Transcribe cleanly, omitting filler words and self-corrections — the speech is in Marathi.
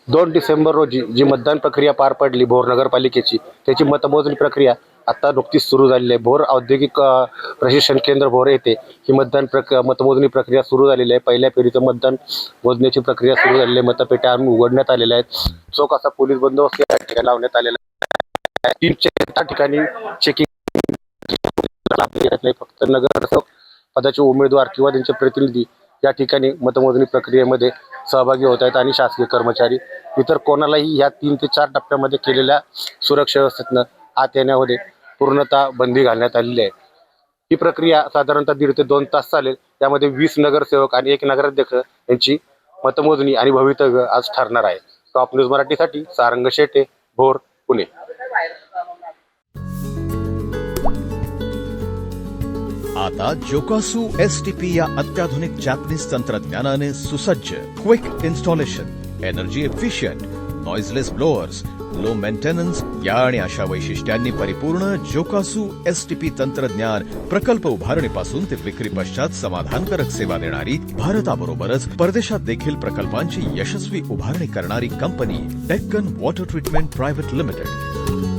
2 डिसेंबर रोजी जी मतदान प्रक्रिया पार पडली भोर नगरपालिकेची, त्याची मतमोजणी प्रक्रिया आता नुकतीच सुरू झालेली आहे. भोर औद्योगिक प्रशिक्षण केंद्र भोर येथे ही मतमोजणी प्रक्रिया सुरू झालेली आहे. पहिल्या फेरीचं मतदान मोजण्याची प्रक्रिया सुरू झालेली आहे. मतपेट्या आणून उघडण्यात आलेल्या आहेत. चोख असा पोलीस बंदोबस्त या ठिकाणी लावण्यात आलेला आहे. 3 ठिकाणी चेकिंग नाही. फक्त नगरसेवक पदाचे उमेदवार किंवा त्यांचे प्रतिनिधी या ठिकाणी मतमोजणी प्रक्रियेमध्ये सहभागी होत आहेत आणि शासकीय कर्मचारी इतर कोणालाही या 3 ते 4 टप्प्यामध्ये केलेल्या सुरक्षा व्यवस्थेतनं आत येण्यामध्ये पूर्णतः बंदी घालण्यात आलेली आहे. ही प्रक्रिया साधारणतः 1.5 ते 2 तास चालेल. त्यामध्ये 20 नगरसेवक आणि 1 नगराध्यक्ष यांची मतमोजणी आणि भवितव्य आज ठरणार आहे. टॉप न्यूज मराठीसाठी सारंग शेटे, भोर, पुणे. आता जोकासु STP या अत्याधुनिक जॅपनीज तंत्रज्ञानाने सुसज्ज, quick installation, energy efficient, noiseless blowers, low maintenance या आणि अशा वैशिष्ट्यांनी परिपूर्ण जोकासु STP तंत्रज्ञान प्रकल्प उभारणीपासून ते विक्री पश्चात समाधानकारक सेवा देणारी, भारताबरोबरच परदेशात देखील प्रकल्पांची यशस्वी उभारणी करणारी company Deccan water treatment private limited.